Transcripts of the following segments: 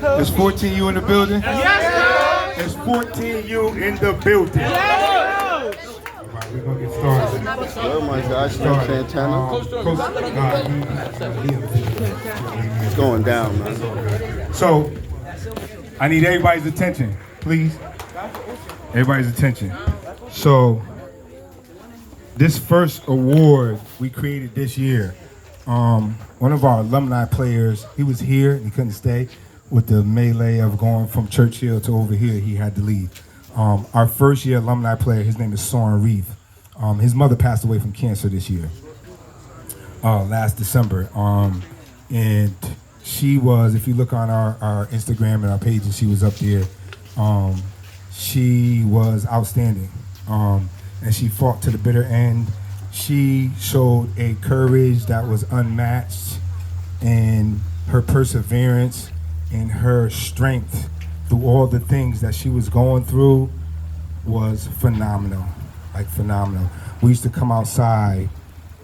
Is 14U in the building? Yes, sir. Is 14U in the building? Yes. All right, we're going to get started. Oh my gosh, Santana. It's going down, man. So, I need everybody's attention, please. Everybody's attention. So, this first award we created this year, one of our alumni players, he was here, he couldn't stay. With the melee of going from Churchill to over here, he had to leave. Our first year alumni player, his name is Soren Reeve. His mother passed away from cancer this year, last December. And she was, if you look on our Instagram and our page, and she was up there, she was outstanding. And she fought to the bitter end. She showed a courage that was unmatched, and her perseverance and her strength through all the things that she was going through was phenomenal, like phenomenal. We used to come outside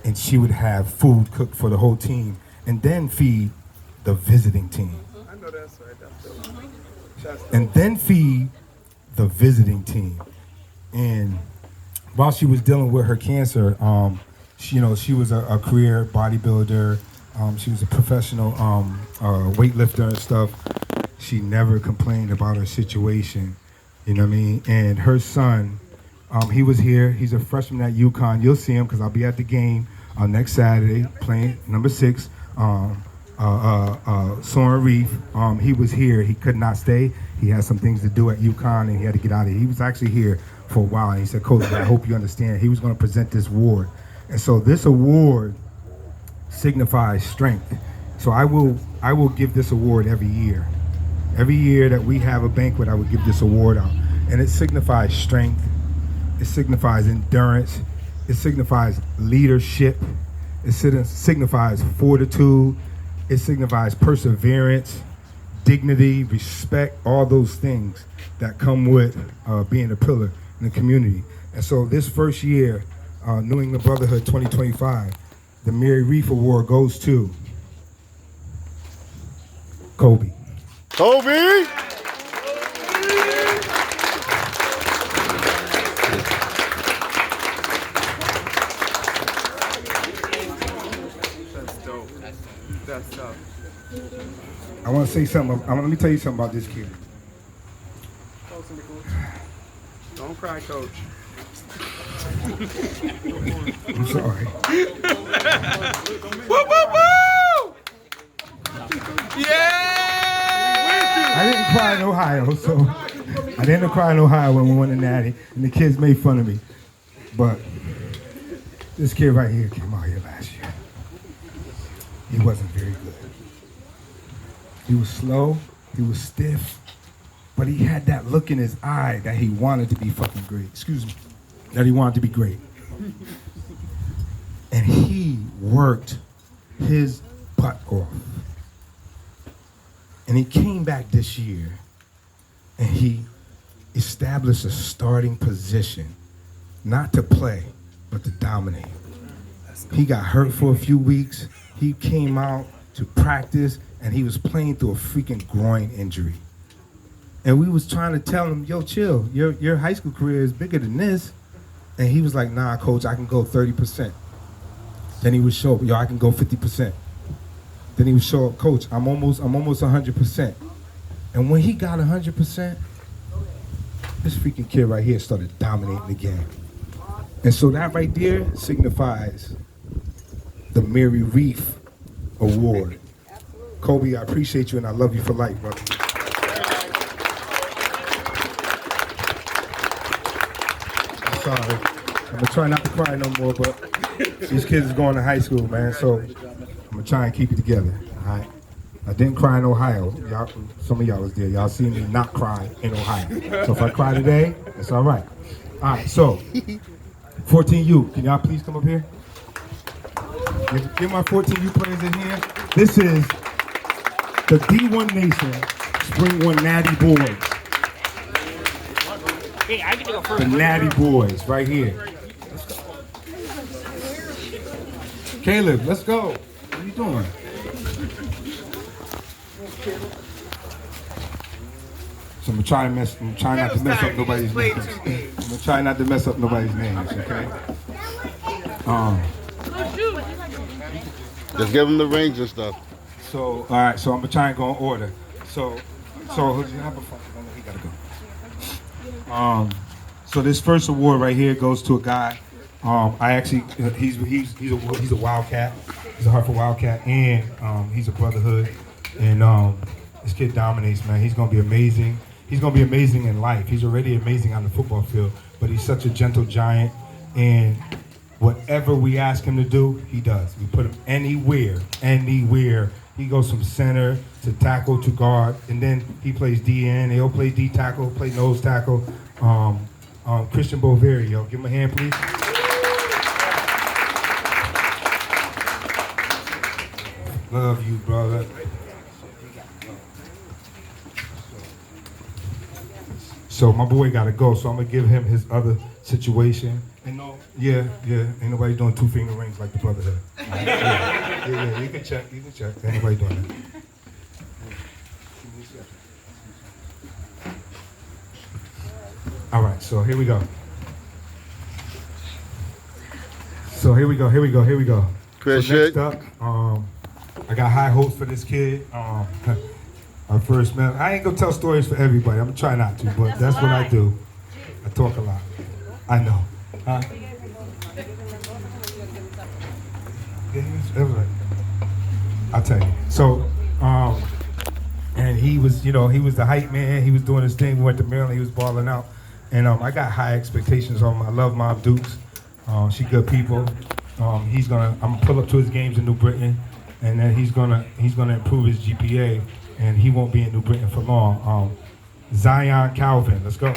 and she would have food cooked for the whole team and then feed the visiting team. I know that's right. And then feed the visiting team. And while she was dealing with her cancer, she was a career bodybuilder. She was a professional weightlifter and stuff. She never complained about her situation, you know what I mean? And her son, he was here. He's a freshman at UConn. You'll see him because I'll be at the game next Saturday playing number 6, Soren Reeve. He was here. He could not stay. He had some things to do at UConn and he had to get out of here. He was actually here for a while. And he said, Coach, I hope you understand. He was going to present this award. And so this award signifies strength. So I will give this award every year. Every year that we have a banquet, I will give this award out. And it signifies strength. It signifies endurance. It signifies leadership. It signifies fortitude. It signifies perseverance, dignity, respect, all those things that come with being a pillar in the community. And so this first year, New England Brotherhood 2025, the Mary Reef Award goes to Kobe. Kobe! That's dope. That's tough. I want to say something. Let me tell you something about this kid. Don't cry, Coach. I'm sorry. Woo, woo, woo! Yeah! I didn't cry in Ohio, so I didn't cry in Ohio when we won the Natty, and the kids made fun of me. But this kid right here came out here last year. He wasn't very good. He was slow, he was stiff, but he had that look in his eye that he wanted to be fucking great. Excuse me. That he wanted to be great. And he worked his butt off. And he came back this year and he established a starting position, not to play, but to dominate. He got hurt for a few weeks. He came out to practice and he was playing through a freaking groin injury. And we was trying to tell him, yo, chill, your high school career is bigger than this. And he was like, nah, coach, I can go 30%. Then he would show up, yo, I can go 50%. Then he would show up, coach, I'm almost 100%. And when he got 100%, this freaking kid right here started dominating the game. And so that right there signifies the Mary Reef Award. Kobe, I appreciate you and I love you for life, brother. I'm sorry. I'm gonna try not to cry no more, but these kids is going to high school, man, so I'm gonna try and keep it together, all right? I didn't cry in Ohio. Y'all, some of y'all was there. Y'all seen me not cry in Ohio. So if I cry today, it's all right. All right, so 14U, can y'all please come up here? Give my 14U players in here. This is the D1 Nation Spring 1 Natty Boys. Hey, I get to go first. The Natty Boys, right here. Caleb, let's go. What are you doing? So I'm trying not to mess up nobody's Play names. 2 I'm gonna try not to mess up nobody's names, okay? Just give him the rings and stuff. So, all right, so I'm gonna try and go in order. So he gotta go. So this first award right here goes to a guy. I actually, he's a Wildcat. He's a Hartford Wildcat, and he's a Brotherhood. And this kid dominates, man. He's gonna be amazing. He's gonna be amazing in life. He's already amazing on the football field, but he's such a gentle giant, and whatever we ask him to do, he does. We put him anywhere. He goes from center to tackle to guard, and then he plays DN. He'll play D tackle, play nose tackle. Christian Boverio, give him a hand, please. Love you, brother. So my boy gotta go, so I'm gonna give him his other situation. And no, yeah, ain't nobody doing 2 finger rings like the Brotherhood. Yeah, you can check. Ain't nobody doing that. All right, so here we go. Chris, So next up, I got high hopes for this kid. Our first man. I ain't gonna tell stories for everybody. I'm gonna try not to, but that's what I do. I talk a lot. I know. Huh? Yeah, I'll tell you. So, and he was the hype man. He was doing his thing. We went to Maryland. He was balling out, and I got high expectations on him. I love Mom Dukes. She good people. I'm gonna pull up to his games in New Britain, and then he's gonna improve his GPA, and he won't be in New Britain for long. Zion Calvin, let's go.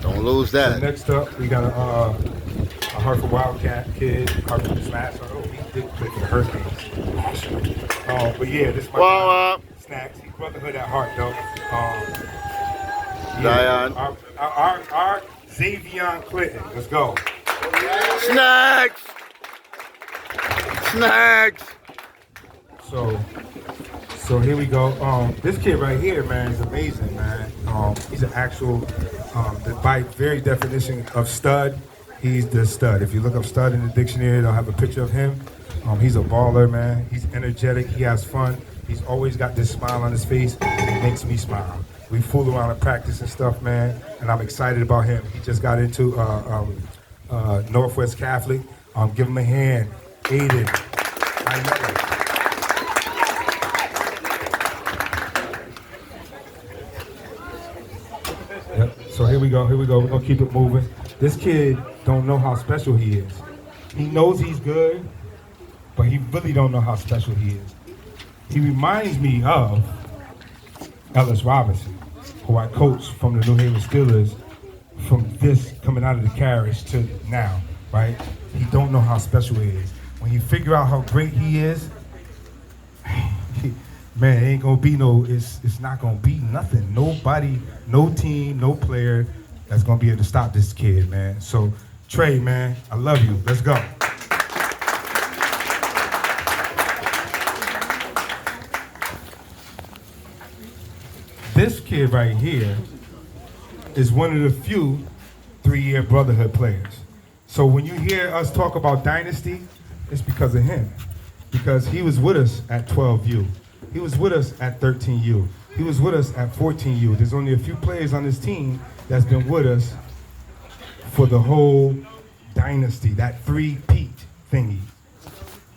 Don't lose So that. next up, we got a Hartford Wildcat kid, Hartford Snacks. He did play for the Hurricanes. But yeah, this is my guy, Snacks. He's Brotherhood at heart, though. Zion. Our Xavion Clinton. Let's go. Snacks. So here we go. This kid right here, man, is amazing, man. He's an actual, by very definition of stud, he's the stud. If you look up stud in the dictionary, they'll have a picture of him. He's a baller, man. He's energetic. He has fun. He's always got this smile on his face. It makes me smile. We fool around in practice and stuff, man, and I'm excited about him. He just got into Northwest Catholic. Give him a hand. Aiden. I know it. Yep. So here we go. We're gonna keep it moving. This kid don't know how special he is. He knows he's good, but he really don't know how special he is. He reminds me of Ellis Robinson, who I coached from the New Haven Steelers, from this coming out of the carriage to now, right? He don't know how special he is. When you figure out how great he is, man, it ain't gonna be it's not gonna be nothing. Nobody, no team, no player that's gonna be able to stop this kid, man. So, Trey, man, I love you. Let's go. This kid right here is one of the few 3-year Brotherhood players. So when you hear us talk about dynasty, it's because of him. Because he was with us at 12U. He was with us at 13U. He was with us at 14U. There's only a few players on this team that's been with us for the whole dynasty, that 3-peat thingy.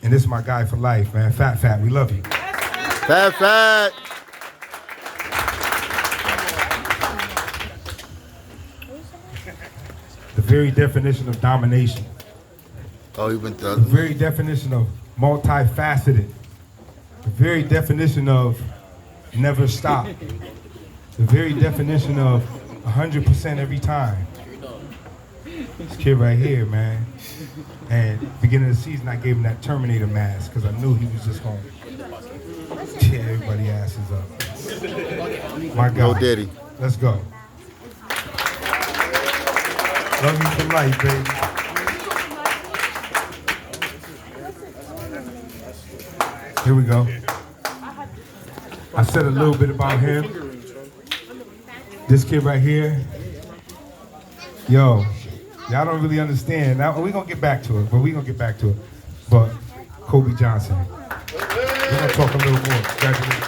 And this is my guy for life, man. Fat, we love you. Fat. The very definition of domination. Oh, you've been The done. very definition of multifaceted. The very definition of never stop. The very definition of 100% every time. This kid right here, man. And beginning of the season, I gave him that Terminator mask because I knew he was just going to tear everybody's asses up. My God. No Diddy. Let's go. Love you for life, baby. Here we go. I said a little bit about him. This kid right here. Yo, y'all don't really understand. Now we're gonna get back to it, But Kobe Johnson. We're gonna talk a little more. Congratulations.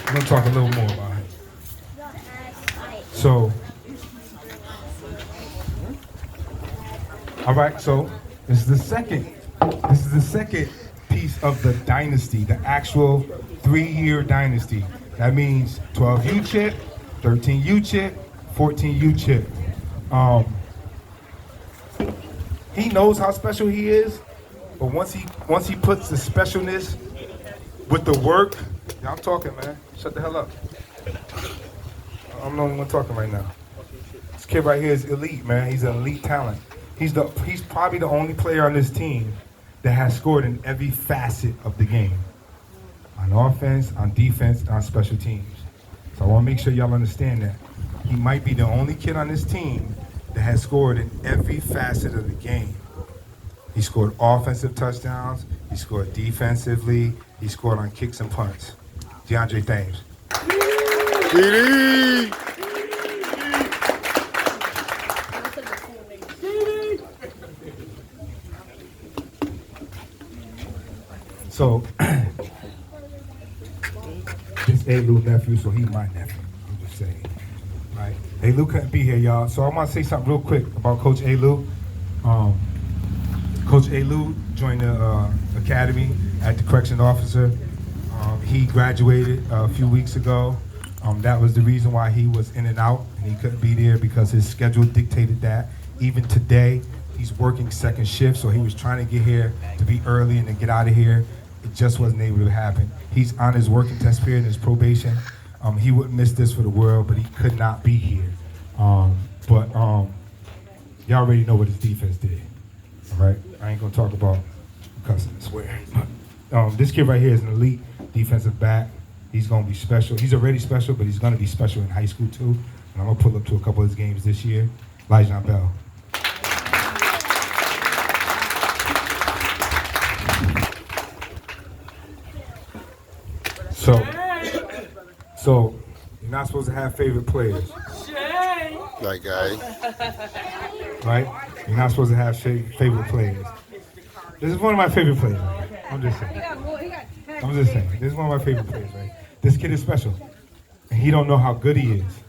We're gonna talk a little more about him. So, all right, so this is the second piece of the dynasty, the actual 3-year dynasty. That means 12 U chip, 13 U chip, 14 U chip. He knows how special he is, but once he puts the specialness with the work, y'all talking, man. Shut the hell up. I'm the only one talking right now. This kid right here is elite, man. He's an elite talent. He's probably the only player on this team that has scored in every facet of the game. On offense, on defense, and on special teams. So I want to make sure y'all understand that. He might be the only kid on this team that has scored in every facet of the game. He scored offensive touchdowns, he scored defensively, he scored on kicks and punts. DeAndre Thames. TD. So, this A-Lou nephew, so he's my nephew. I'm just saying, right? A-Lou couldn't be here, y'all. So I'm gonna say something real quick about Coach A-Lou. Coach A-Lou joined the academy at the correction officer. He graduated a few weeks ago. That was the reason why he was in and out, and he couldn't be there because his schedule dictated that. Even today, he's working second shift, so he was trying to get here to be early and then get out of here. It just wasn't able to happen. He's on his working test period, his probation. He wouldn't miss this for the world, but he could not be here. Y'all already know what his defense did. All right, I ain't gonna talk about cussing and swearing. This kid right here is an elite defensive back. He's gonna be special. He's already special, but he's gonna be special in high school too. And I'm gonna pull up to a couple of his games this year. Elijah Bell. So you're not supposed to have favorite players. That guy. Right? You're not supposed to have favorite players. This is one of my favorite players. I'm just saying. This is one of my favorite players, right? This kid is special. And he don't know how good he is.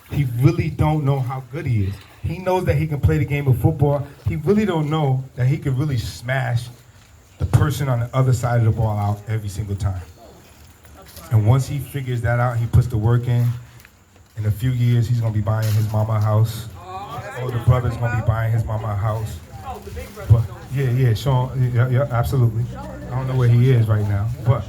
He really don't know how good he is. He knows that he can play the game of football. He really don't know that he can really smash the person on the other side of the ball out every single time. And once he figures that out, he puts the work in a few years, he's gonna be buying his mama a house. Older brother's gonna be buying his mama a house. But yeah, Sean, yeah, absolutely. I don't know where he is right now, but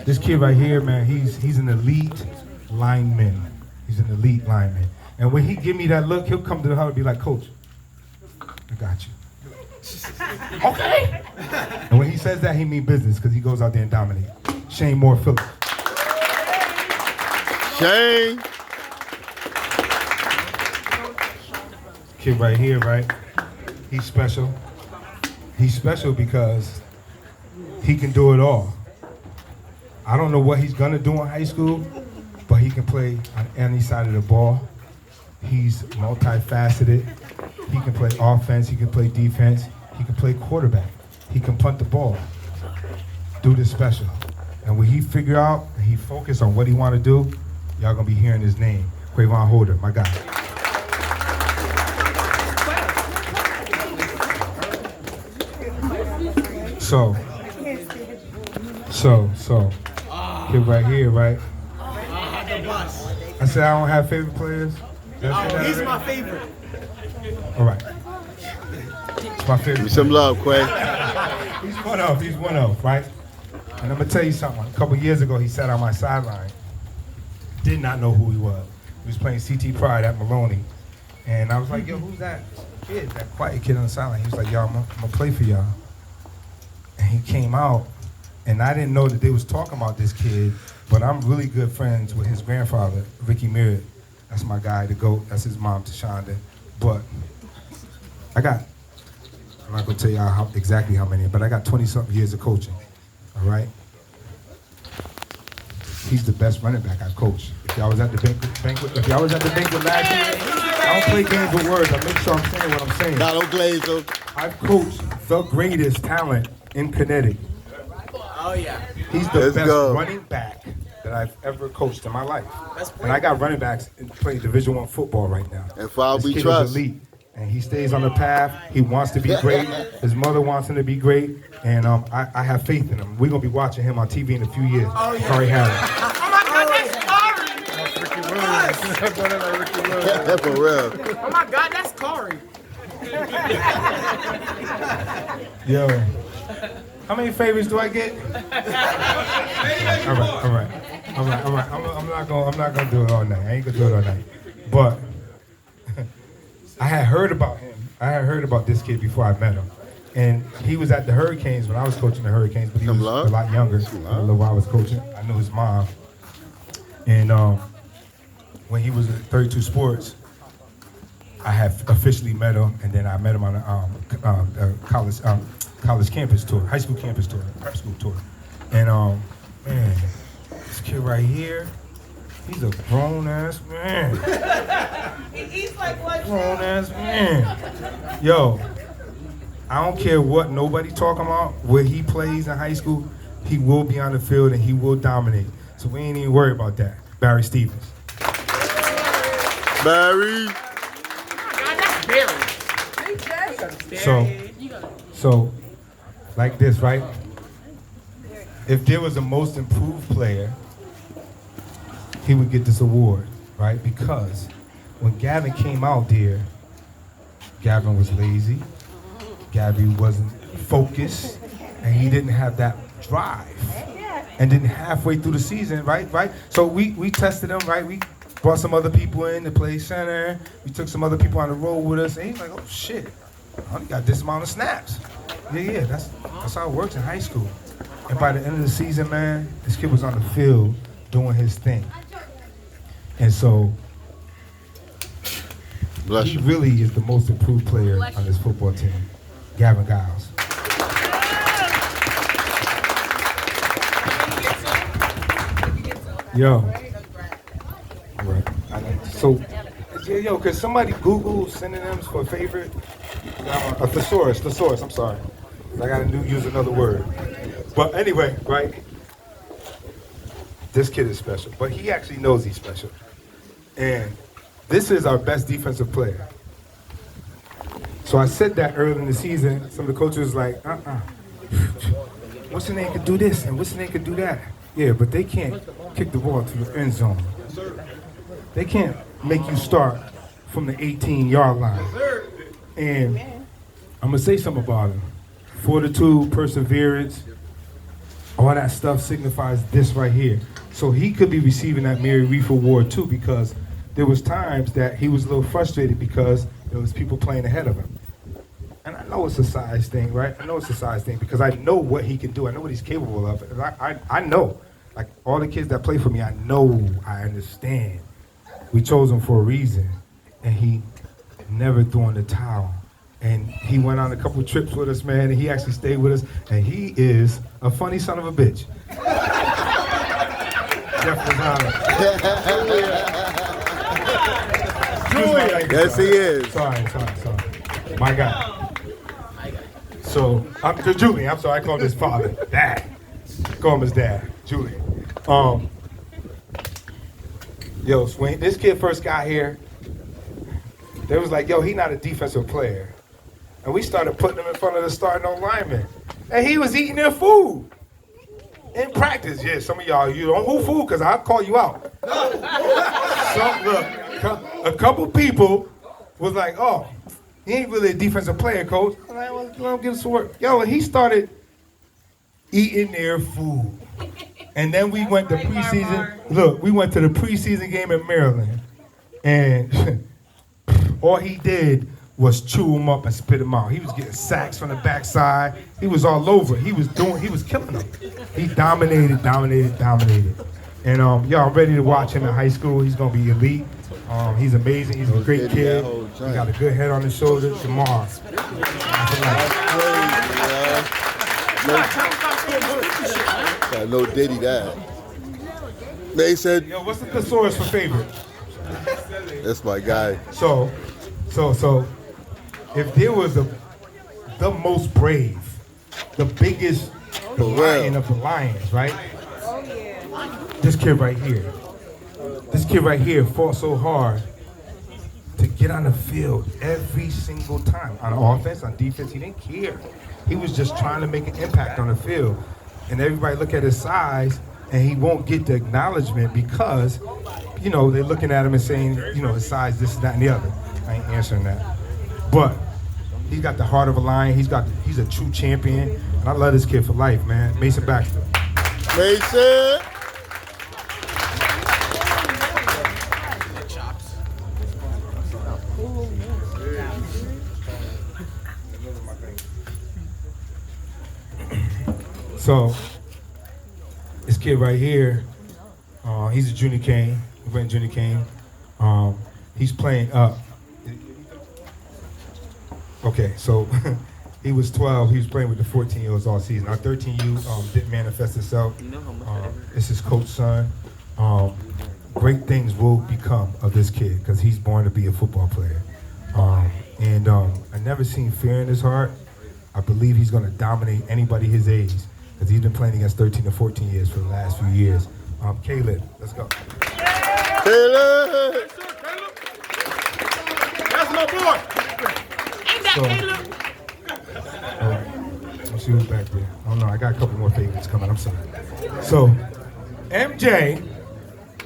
this kid right here, man, he's an elite lineman. He's an elite lineman. And when he give me that look, he'll come to the huddle and be like, Coach, I got you. Okay. And when he says that, he mean business because he goes out there and dominate. Shane Moore Phillips. Shane. Kid right here, right? He's special. He's special because he can do it all. I don't know what he's gonna do in high school, but he can play on any side of the ball. He's multifaceted. He can play offense, he can play defense, he can play quarterback. He can punt the ball. Dude is special. And when he figure out and he focus on what he want to do, y'all gonna be hearing his name. Quavon Holder, my guy. So, kid right here, right? I said I don't have favorite players. He's my favorite. All right. It's my favorite. Give me some love, Quay. He's one of, right? And I'm gonna tell you something. A couple years ago, he sat on my sideline. Did not know who he was. He was playing CT Pride at Maloney. And I was like, yo, who's that kid, that quiet kid on the sideline? He was like, yo, I'm gonna play for y'all. And he came out, and I didn't know that they was talking about this kid, but I'm really good friends with his grandfather, Ricky Merritt. That's my guy, the GOAT. That's his mom, Tashonda. But I got I'm not gonna tell y'all exactly how many, but I got 20-something years of coaching. All right. He's the best running back I've coached. If y'all was at the banquet, if y'all was at the banquet last year, I don't play games with words. I make sure I'm saying what I'm saying. Nah, don't glaze though. I've coached the greatest talent in Connecticut. Oh yeah. He's the Let's best go. running back that I've ever coached in my life. And I got running backs playing Division I football right now. And Father, This we kid trust. is elite, and he stays on the path. He wants to be great. His mother wants him to be great, and I have faith in him. We're gonna be watching him on TV in a few years. Corey Harris. For real. Oh my God, that's Corey. Yo, how many favors do I get? All right. I'm not gonna do it all night. I ain't gonna do it all night. But I had heard about him. I had heard about this kid before I met him. And he was at the Hurricanes when I was coaching the Hurricanes, but he was a lot younger. I don't know why I was coaching. I knew his mom. And when he was at 32 Sports, I had officially met him, and then I met him on a college campus tour, high school campus tour, prep school tour. And man, this kid right here, he's a grown-ass man. He's like what? Grown-ass man. Yo, I don't care what nobody talking about, where he plays in high school, he will be on the field and he will dominate. So we ain't even worried about that. Barry Stevens. Barry. God, that's Barry. So, like this, right? If there was a most improved player, he would get this award, right? Because when Gavin came out there, Gavin was lazy, Gavin wasn't focused, and he didn't have that drive. And then halfway through the season, right? So we tested him, right? We brought some other people in to play center. We took some other people on the road with us, and he's like, oh shit, I only got this amount of snaps. Yeah, that's how it works in high school. And by the end of the season, man, this kid was on the field doing his thing. And so Bless he you. really is the most improved player on this football team, Gavin Giles. Yo. Right. So, yo, could somebody Google synonyms for favorite? A thesaurus, I'm sorry. I gotta use another word. But anyway, right? This kid is special, but he actually knows he's special. And this is our best defensive player. So I said that early in the season. Some of the coaches was like, what's the name could do this and what's the name could do that? Yeah, but they can't kick the ball to the end zone. They can't make you start from the 18-yard line. And I'm gonna say something about him. Fortitude, perseverance, all that stuff signifies this right here. So he could be receiving that Mary Reef Award too, because there was times that he was a little frustrated because there was people playing ahead of him. And I know it's a size thing, right? I know it's a size thing because I know what he can do. I know what he's capable of. And I know, like all the kids that play for me, I understand. We chose him for a reason, and he never threw in the towel. And he went on a couple trips with us, man, and he actually stayed with us, and he is a funny son of a bitch. Jeff Lozano. Yes, he is. Sorry. My guy. So, Julian, I'm sorry, I call him his father. Dad. Call him his dad, Julian. Yo, Swing, this kid first got here, they was like, yo, he not a defensive player. And we started putting him in front of the starting lineman. And he was eating their food. In practice, yeah, some of y'all, you don't who food, because I'll call you out. A couple people was like, oh, he ain't really a defensive player, coach. I'm like, well, let him get some work. Yo, and he started eating their food. And then we went to preseason. Look, we went to the preseason game in Maryland. And all he did was chew him up and spit him out. He was getting sacks from the backside. He was all over. He was killing them. He dominated. And yo, I'm ready to watch him in high school. He's gonna be elite. He's amazing. He's a great kid. He got a good head on his shoulders. Jamar. No Diddy that. They said, Yo, what's the thesaurus for favorite? that's my guy. So, if there was the most brave, the biggest For lion real. of the lions, right? Oh, yeah. This kid right here. This kid right here fought so hard to get on the field every single time. On offense, on defense, he didn't care. He was just trying to make an impact on the field. And everybody look at his size, and he won't get the acknowledgement because, you know, they're looking at him and saying, you know, his size, this, that, and the other. I ain't answering that. But he's got the heart of a lion. He's a true champion. And I love this kid for life, man. Mason Baxter. Mason. So, this kid right here, he's a junior cane. He went junior cane. He's playing up. Okay, so he was 12. He was playing with the 14-year-olds all season. Our 13U didn't manifest itself. This is Coach's son. Great things will become of this kid because he's born to be a football player. And I never seen fear in his heart. I believe he's going to dominate anybody his age because he's been playing against 13 to 14 years for the last few years. Caleb, let's go. Caleb. That's my boy. Ain't that So- Caleb? All right. Let's see who's back there. I don't know. I got a couple more favorites coming. I'm sorry. So, MJ,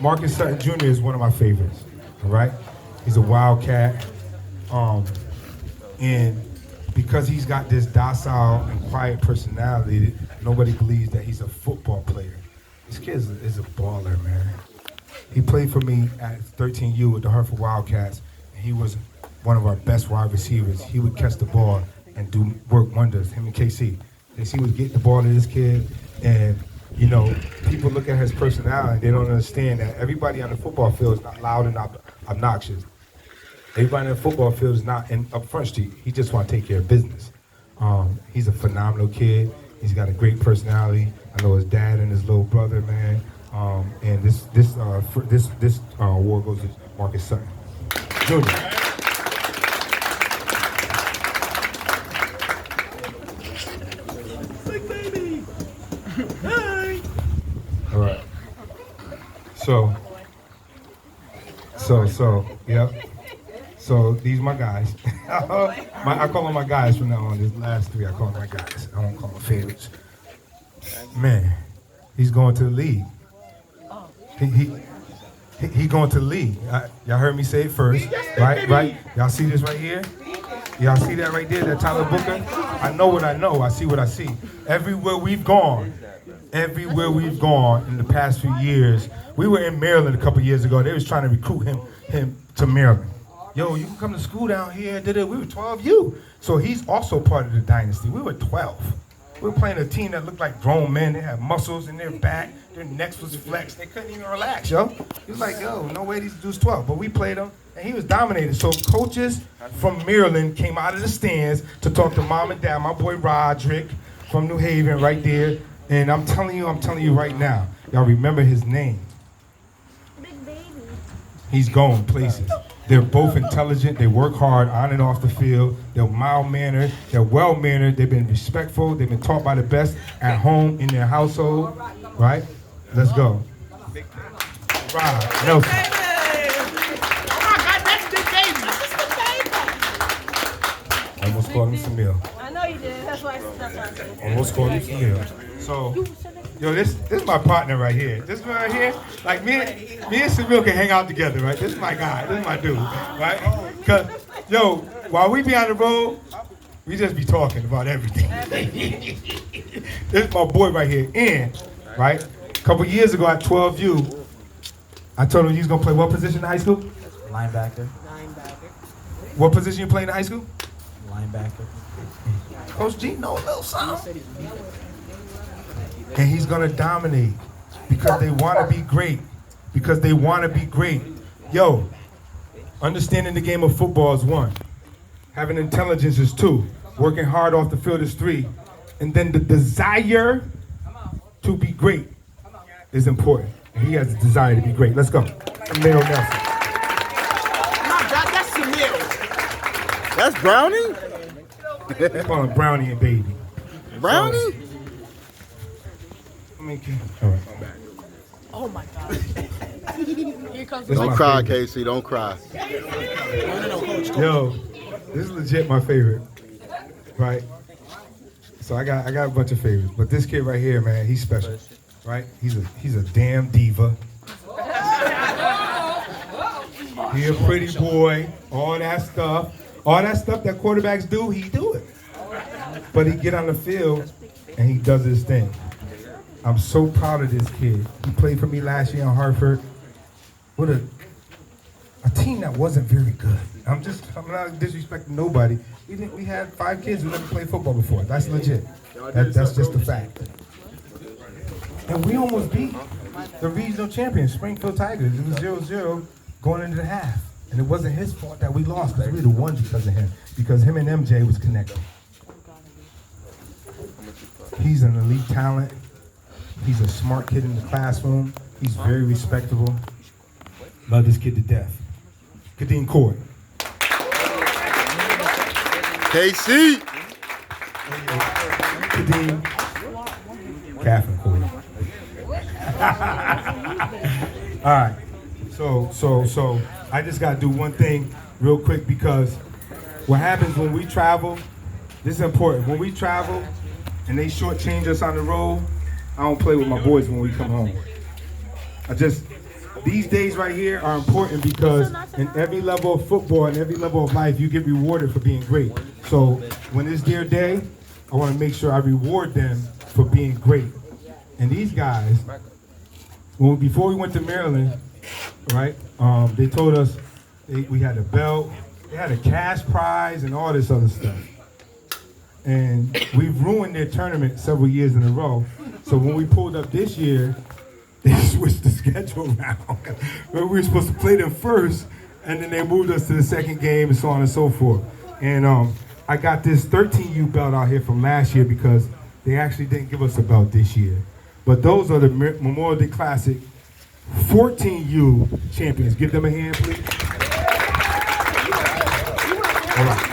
Marcus Sutton Jr. is one of my favorites. All right. He's a wildcat. And because he's got this docile and quiet personality, nobody believes that he's a football player. This kid is a baller, man. He played for me at 13U with the Hartford Wildcats, and he was one of our best wide receivers. He would catch the ball and do work wonders, him and KC. KC would get the ball to this kid, and, you know, people look at his personality, they don't understand that everybody on the football field is not loud and obnoxious. Everybody in the football field is not in up front street. He just want to take care of business. He's a phenomenal kid. He's got a great personality. I know his dad and his little brother, man. And this award goes to Marcus Sutton Jr. All right. So, yep. So these my guys. I call them my guys from now on. These last three, I call them my guys. I don't call them favorites. Man, he's going to the league. He going to the league. Y'all heard me say it first, right? Y'all see this right here? Y'all see that right there? That Tyler Booker? I know what I know. I see what I see. Everywhere we've gone in the past few years, we were in Maryland a couple years ago. They was trying to recruit him to Maryland. Yo, you can come to school down here. We were 12U. So he's also part of the dynasty. We were 12. We were playing a team that looked like grown men. They had muscles in their back. Their necks was flexed. They couldn't even relax, yo. He was like, yo, no way these dudes 12. But we played him, and he was dominated. So coaches from Maryland came out of the stands to talk to mom and dad. My boy Roderick from New Haven right there. And I'm telling you right now, y'all remember his name. Big baby. He's going places. They're both intelligent. They work hard on and off the field. They're mild-mannered. They're well-mannered. They've been respectful. They've been taught by the best at home in their household. Right? Let's go. Rob Nelson. Oh my God, that's Big Baby. Almost called him Samil. I know you did. That's why I said. Almost called him Samil. So, yo, this is my partner right here. This one right here, like me and Samil can hang out together, right? This is my guy. This is my dude, right? Because, yo, while we be on the road, we just be talking about everything. This is my boy right here, and, right? A couple years ago at 12U, I told him he was going to play what position in high school? Linebacker. What position you play in high school? Linebacker. Coach G know a little something. And he's going to dominate because they want to be great. Because they want to be great. Yo, understanding the game of football is one. Having intelligence is two. Working hard off the field is three. And then the desire to be great is important. And he has the desire to be great. Let's go. Emil Nelson. No, that's Samir. That's Brownie? They call him Brownie and Baby. Brownie? All right. Oh my God. Here comes This is Don't my cry, favorite. Casey. Don't cry. Yo, this is legit my favorite. Right? So I got a bunch of favorites, but this kid right here, man, he's special. Right? He's a damn diva. He a pretty boy, all that stuff. All that stuff that quarterbacks do, he do it. But he get on the field and he does his thing. I'm so proud of this kid. He played for me last year in Hartford. What a team that wasn't very good. I'm not disrespecting nobody. We had 5 kids who never played football before. That's legit. That's just a fact. And we almost beat the regional champions, Springfield Tigers. It was 0-0 going into the half. And it wasn't his fault that we lost, because we would have won because of him. Because him and MJ was connected. He's an elite talent. He's a smart kid in the classroom. He's very respectable. Love this kid to death. Kadeem Court. KC. Kadeem. Catherine Court. All right. So I just gotta do one thing real quick, because what happens when we travel, this is important. When we travel and they shortchange us on the road, I don't play with my boys when we come home. These days right here are important, because in every level of football and every level of life, you get rewarded for being great. So when it's their day, I want to make sure I reward them for being great. And these guys, before we went to Maryland, right, they told us we had a belt, they had a cash prize and all this other stuff. And we've ruined their tournament several years in a row. So when we pulled up this year, they switched the schedule around. We were supposed to play them first, and then they moved us to the second game and so on and so forth. And I got this 13U belt out here from last year, because they actually didn't give us a belt this year. But those are the Memorial Day Classic 14U champions. Give them a hand, please. All right.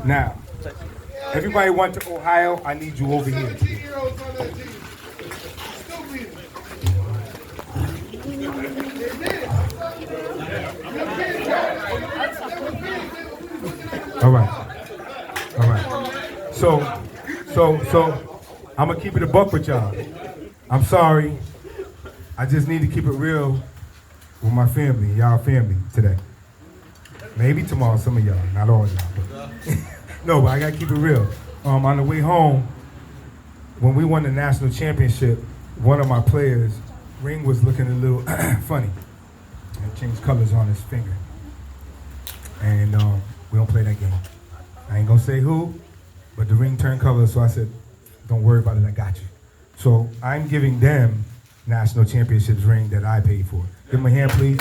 Now, everybody went to Ohio. I need you over here. All right. So I'm gonna keep it a buck with y'all. I'm sorry. I just need to keep it real with my family, y'all family today. Maybe tomorrow, some of y'all, not all y'all. But no, but I gotta keep it real. On the way home, when we won the national championship, one of my players, ring was looking a little funny. It changed colors on his finger. And we don't play that game. I ain't gonna say who, but the ring turned colors, so I said, don't worry about it, I got you. So I'm giving them national championships ring that I paid for. Give them a hand, please.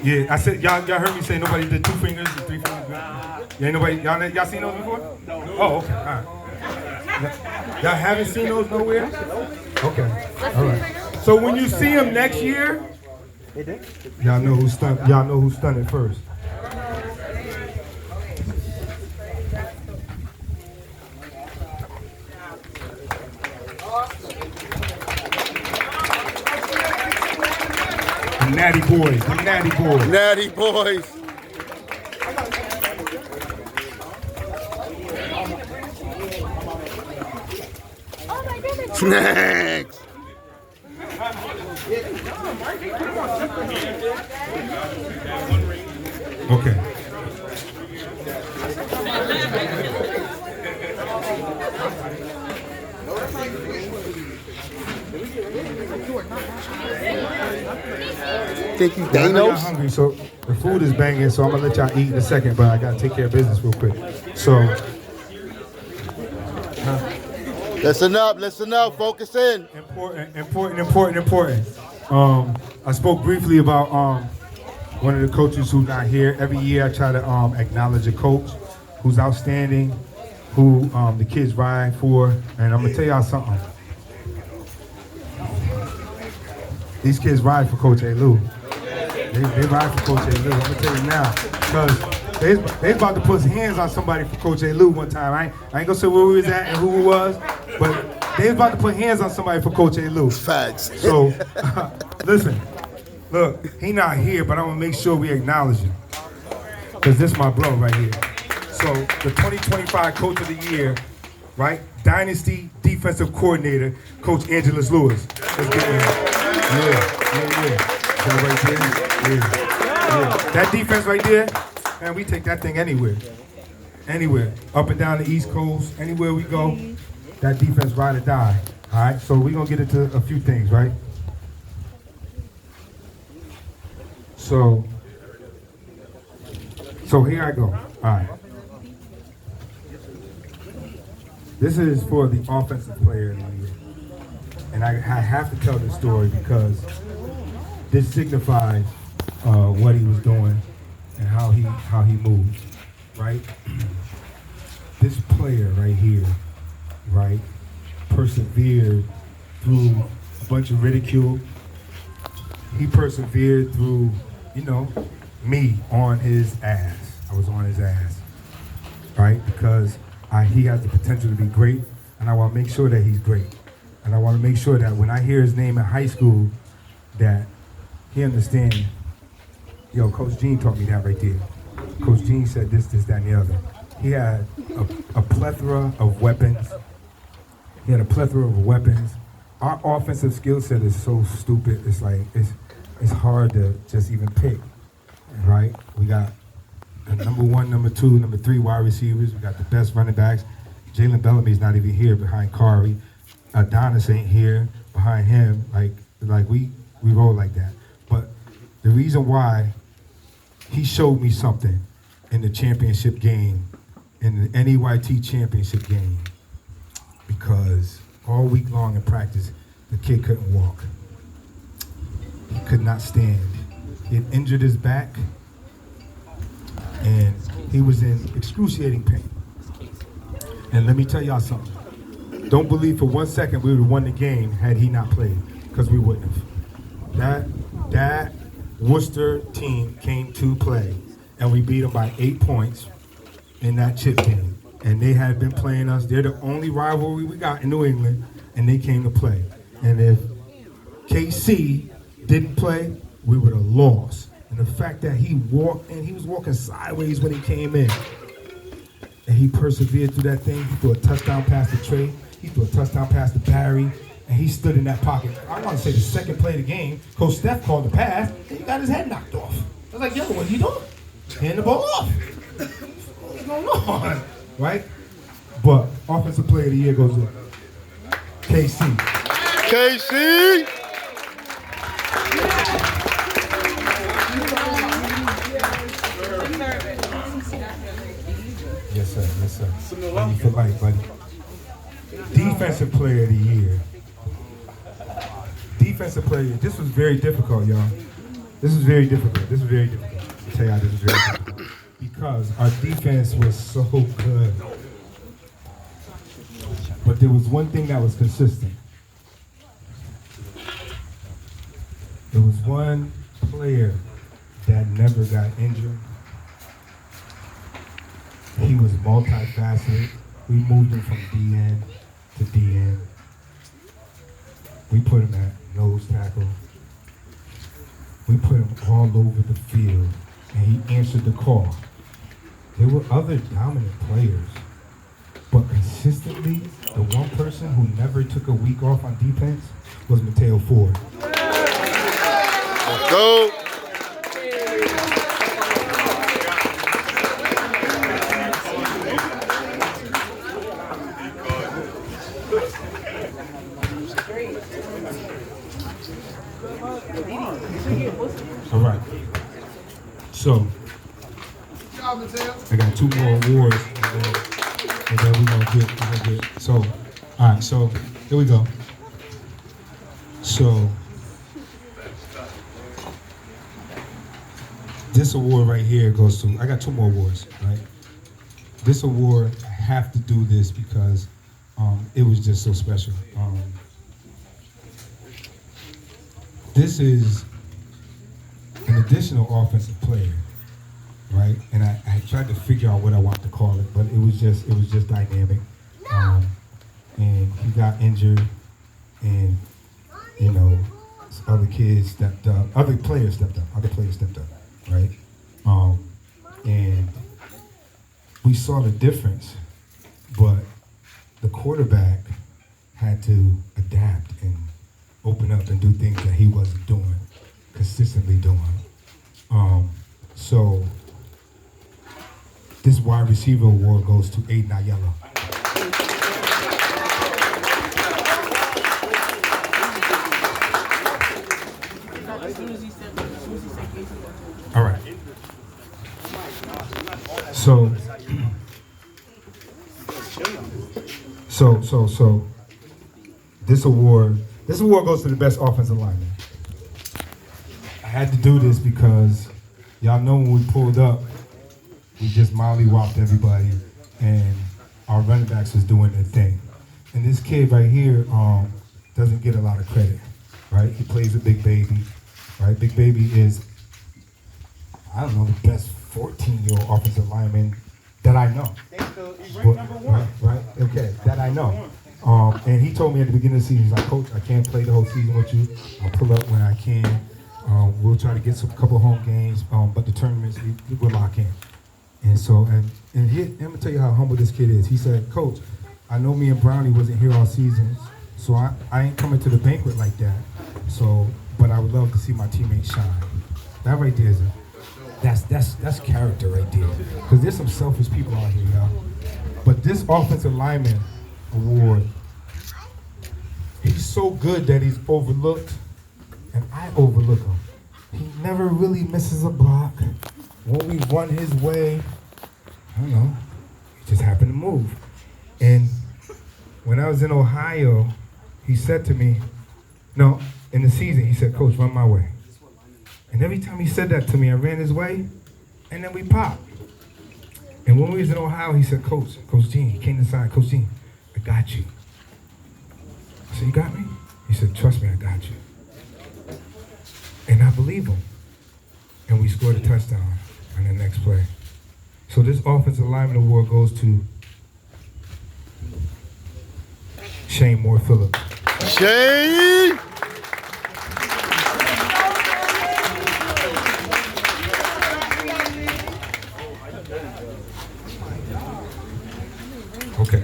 Yeah, I said, y'all heard me say nobody did 2 fingers and 3 fingers. Yeah, ain't nobody, y'all seen those before? No. Oh, okay, all right. Y'all haven't seen those nowhere? Okay, all right. So when you see them next year, y'all know who's stunning first. The Natty Boys, the Natty Boys. Natty boys. Oh my goodness. Snacks. Okay. Think you I know y'all Thanos? hungry, so the food is banging, so I'm gonna let y'all eat in a second, but I gotta take care of business real quick. So, Listen up, listen up, focus in. Important. I spoke briefly about one of the coaches who's not here. Every year I try to acknowledge a coach who's outstanding, who the kids ride for. And I'm gonna tell y'all something. These kids ride for Coach A. Lou. They ride for Coach A. Lou. I'm gonna tell you now, because they about to put hands on somebody for Coach A. Lou one time. I ain't gonna say where we was at and who it was, but they was about to put hands on somebody for Coach A. Lou. Facts. So, listen, look, he not here, but I'm gonna make sure we acknowledge him, because this my bro right here. So, the 2025 Coach of the Year, right? Dynasty Defensive Coordinator, Coach Angelus Lewis. Let's get him. Yeah. That right there? Yeah. That defense right there, man, we take that thing anywhere. Anywhere. Up and down the East Coast, anywhere we go, that defense ride or die. All right, so we're going to get into a few things, right? So here I go. All right. This is for the offensive player of the year. And I have to tell this story because this signifies what he was doing and how he moved, right? This player right here, right, persevered through a bunch of ridicule. He persevered through, me on his ass. I was on his ass, right? Because he has the potential to be great, and I want to make sure that he's great. And I want to make sure that when I hear his name in high school, that he understands, Coach Gene taught me that right there. Coach Gene said this, that, and the other. He had a plethora of weapons. Our offensive skill set is so stupid. It's like, it's hard to just even pick, right? We got the number 1, number 2, number 3 wide receivers. We got the best running backs. Jalen Bellamy's not even here behind Kari. Adonis ain't here behind him. Like we roll like that. But the reason why he showed me something in the championship game, in the NEYT championship game, because all week long in practice, the kid couldn't walk. He could not stand. He had injured his back, and he was in excruciating pain. And let me tell y'all something. Don't believe for 1 second we would have won the game had he not played, because we wouldn't have. That Worcester team came to play, and we beat them by 8 points in that chip game. And they had been playing us. They're the only rivalry we got in New England, and they came to play. And if KC didn't play, we would have lost. And the fact that he walked in, he was walking sideways when he came in, and he persevered through that thing. He threw a touchdown pass to Trey. He threw a touchdown pass to Barry, and he stood in that pocket. I want to say the second play of the game, Coach Steph called the pass, and he got his head knocked off. I was like, yo, what are you doing? Hand the ball off. What's going on? Right? But offensive player of the year goes to KC. KC! Yes, sir. Ready for life, buddy. Defensive player of the year. Defensive player. This was very difficult, y'all. This is very difficult. I'll tell y'all this is very difficult. Because our defense was so good. But there was one thing that was consistent. There was one player that never got injured. He was multifaceted. We moved him from DN to DN. We put him at nose tackle. We put him all over the field, and he answered the call. There were other dominant players, but consistently, the one person who never took a week off on defense was Mateo Ford. Let's go. All right. So, I got 2 more awards, and then we're gonna get. So, All right, so here we go. So this award right here goes to, I got 2 more awards, right? This award, I have to do this because it was just so special. This is an additional offensive player, right? And I tried to figure out what I want to call it, but it was just dynamic. And he got injured, and you know, other kids stepped up, other players stepped up, right? And we saw the difference, but the quarterback had to adapt and open up and do things that he wasn't doing, consistently doing. So this wide receiver award goes to Aiden Ayala. All right. So this award goes to the best offensive lineman. I had to do this because y'all know when we pulled up, we just mollywopped everybody, and our running backs was doing their thing. And this kid right here doesn't get a lot of credit, right? He plays with Big Baby, right? Big Baby is, I don't know, the best 14-year-old offensive lineman that I know. Right? Okay, that I know. And he told me at the beginning of the season, he's like, Coach, I can't play the whole season with you. I'll pull up when I can. We'll try to get a couple home games, but the tournaments, we'll lock in. And so, and I'm gonna tell you how humble this kid is. He said, Coach, I know me and Brownie wasn't here all season, so I ain't coming to the banquet like that. So, but I would love to see my teammates shine. That right there is that's character right there. Because there's some selfish people out here, y'all. But this offensive lineman award, he's so good that he's overlooked, and I overlook him. He never really misses a block. When we run his way, I don't know, he just happened to move. And when I was in Ohio, he said to me, no, in the season, he said, Coach, run my way. And every time he said that to me, I ran his way, and then we popped. And when we was in Ohio, he said, Coach Gene, he came inside, Coach Gene, I got you. I said, you got me? He said, trust me, I got you. And I believe him. And we scored a touchdown on the next play. So this offensive lineman award goes to Shane Moore Phillips. Shane! Okay.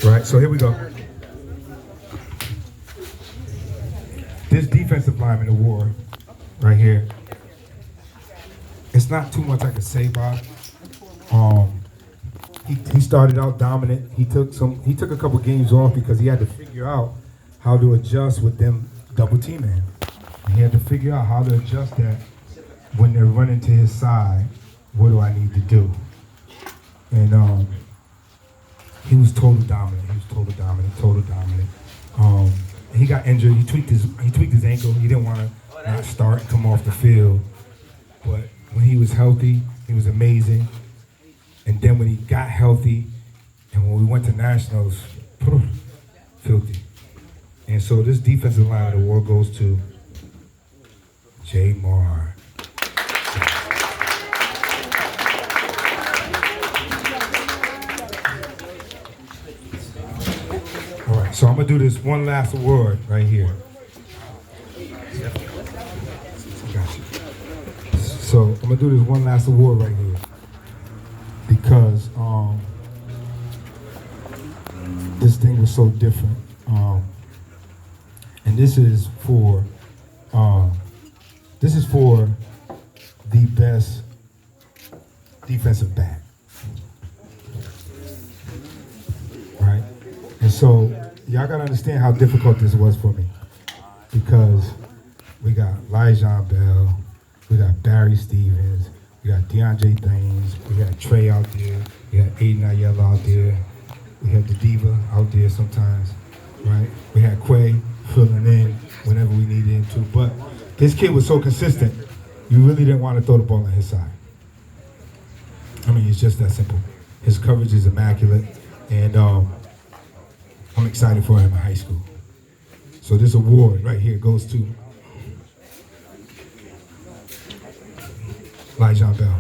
Right, so here we go. This defensive lineman award right here, it's not too much I could say about. He started out dominant. He took a couple games off because he had to figure out how to adjust with them double teaming him. And he had to figure out how to adjust that when they're running to his side. What do I need to do? And he was total dominant. He got injured. He tweaked his ankle. He didn't want to not start and come off the field. But when he was healthy, he was amazing. And then when he got healthy, and when we went to nationals, filthy. And so this defensive line of the award goes to Jay Marr. All right, so I'm gonna do this one last award right here. Got you. So I'm gonna do this one last award right here because this thing was so different, and this is for the best defensive back, right? And so y'all gotta understand how difficult this was for me because we got Lyjon Bell, we got Barry Stevens, We got DeAndre Thames. We got Trey out there. We got Aiden Ayala out there. We had the Diva out there sometimes, right? We had Quay filling in whenever we needed him to. But this kid was so consistent, you really didn't want to throw the ball on his side. I mean, it's just that simple. His coverage is immaculate, and I'm excited for him in high school. So this award right here goes to Lyjon Bell.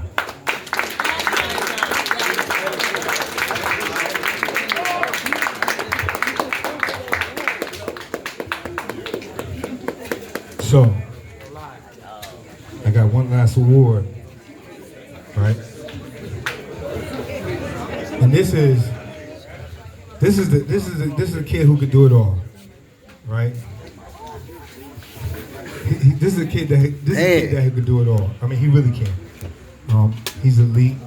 So, I got one last award, right? And this is the kid who could do it all, right? This is a kid that could do it all. I mean, he really can. He's an elite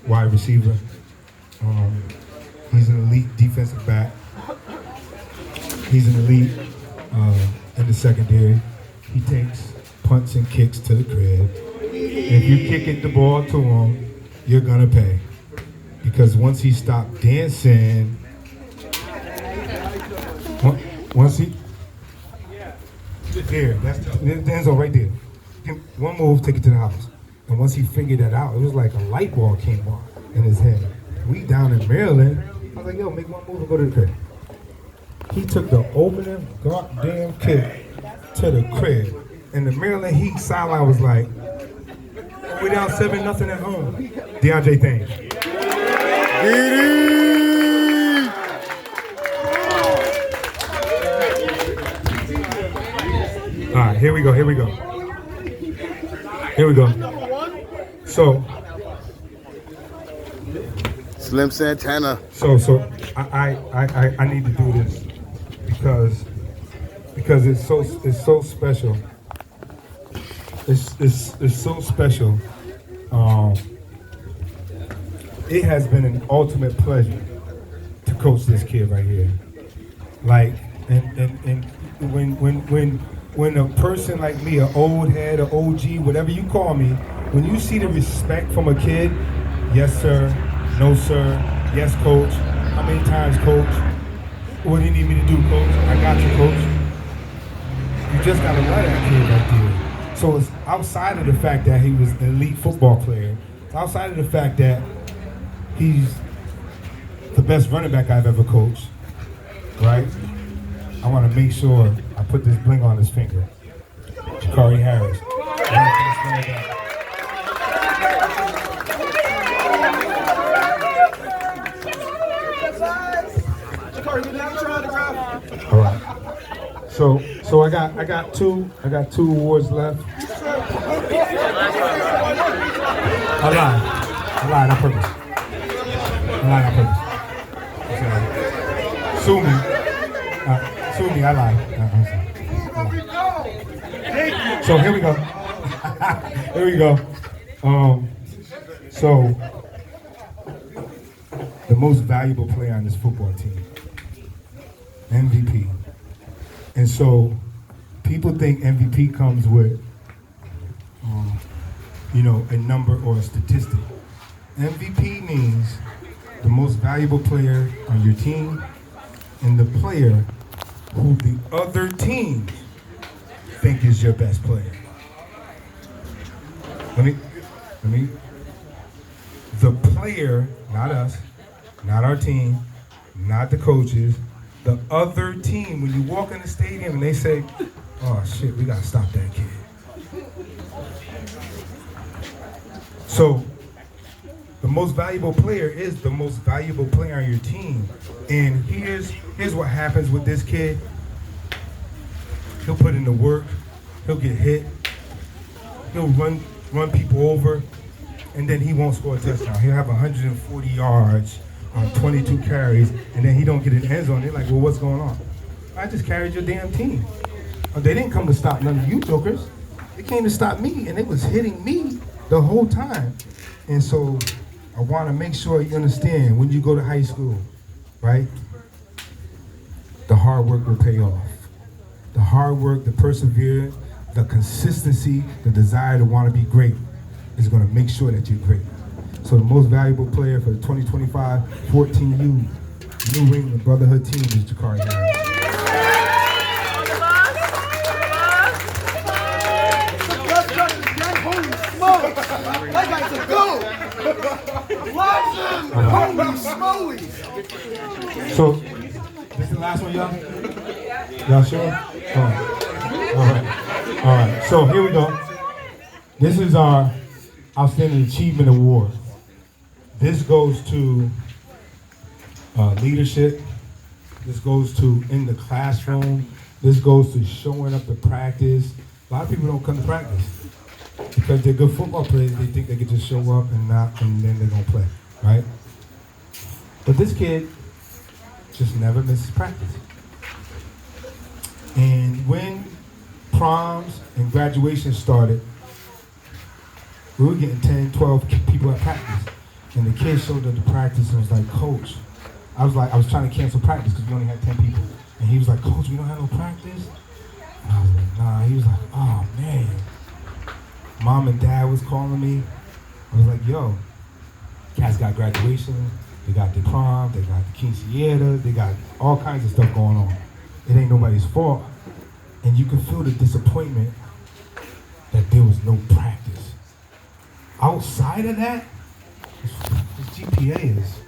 wide receiver. He's an elite defensive back. He's an elite in the secondary. He takes punts and kicks to the crib. If you kick it the ball to him, you're gonna pay. Because once he stopped dancing, once he, there, that's the end zone right there. One move, take it to the house. And once he figured that out, it was like a light bulb came on in his head. We down in Maryland, I was like, yo, make one move and go to the crib. He took the opening goddamn kick to the crib. And the Maryland Heat sideline was like, we're down 7-0 at home. DeAndre Thames. All right, here we go. So, Slim Santana. So I need to do this because it's so special. It's so special. It has been an ultimate pleasure to coach this kid right here. Like, and when a person like me, an old head, an OG, whatever you call me, when you see the respect from a kid, yes sir, no sir, yes coach, how many times coach, what do you need me to do coach, I got you coach. You just gotta love that kid right there. So it's outside of the fact that he was an elite football player, it's outside of the fact that he's the best running back I've ever coached, right? I want to make sure I put this bling on his finger. Jakari Harris. All right. So I got two awards left. I lied on purpose. Sue me, I lied. So here we go. So the most valuable player on this football team, MVP. And so people think MVP comes with, a number or a statistic. MVP means the most valuable player on your team and the player who the other teams think is your best player. The player, not us, not our team, not the coaches, the other team, when you walk in the stadium and they say, oh shit, we gotta stop that kid. So, the most valuable player is the most valuable player on your team. And here's what happens with this kid. He'll put in the work, he'll get hit, he'll run people over, and then he won't score a touchdown. He'll have 140 yards on 22 carries, and then he don't get in the end zone. They're like, well, what's going on? I just carried your damn team. They didn't come to stop none of you jokers. They came to stop me, and they was hitting me the whole time. And so I want to make sure you understand when you go to high school, right? The hard work will pay off. The hard work, the perseverance, the consistency, the desire to want to be great. is going to make sure that you're great. So the most valuable player for the 2025 14U New England Brotherhood team is Jakari Harris. That guy's a goat! Holy smoly! So, this is the last one, y'all? Y'all sure? All right. So here we go. This is our Outstanding Achievement Award. This goes to leadership. This goes to in the classroom. This goes to showing up to practice. A lot of people don't come to practice because they're good football players. They think they can just show up and then they're gonna play, right? But this kid just never misses practice. And when proms and graduation started, we were getting 10, 12 people at practice. And the kid showed up to practice and was like, Coach, I was trying to cancel practice because we only had 10 people. And he was like, Coach, we don't have no practice? And I was like, nah. He was like, oh, man. Mom and Dad was calling me. I was like, yo, cats got graduation, they got the prom, they got the quinceañera, they got all kinds of stuff going on. It ain't nobody's fault. And you can feel the disappointment that there was no practice. Outside of that, his GPA is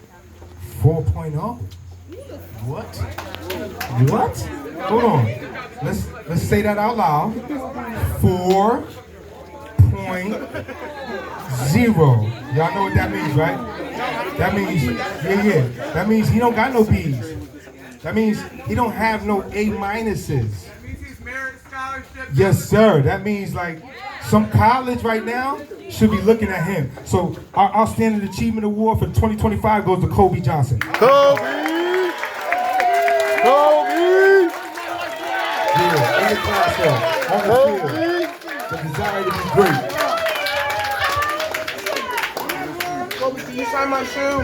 4.0. What? What? Hold on. Let's say that out loud. 4.0. Y'all know what that means, right? That means, yeah. That means he don't got no B's. That means he don't have no A minuses. That means he's merit scholarship. Yes, sir. That means like some college right now should be looking at him. So our Outstanding Achievement Award for 2025 goes to Kobe Johnson. Kobe! Yeah, in the classroom, on the field, the desire to be great. Kobe, can you sign my shoe?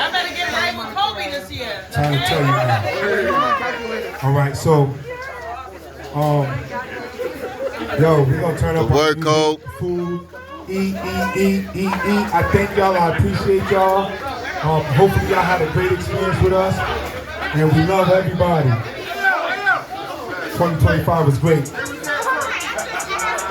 I better get right with Kobe this year. Trying to tell you now. All right, so, yo, we're gonna turn up Good work, Cole. food. Eat. I thank y'all. I appreciate y'all. Hopefully y'all had a great experience with us, and we love everybody. 2025 was great.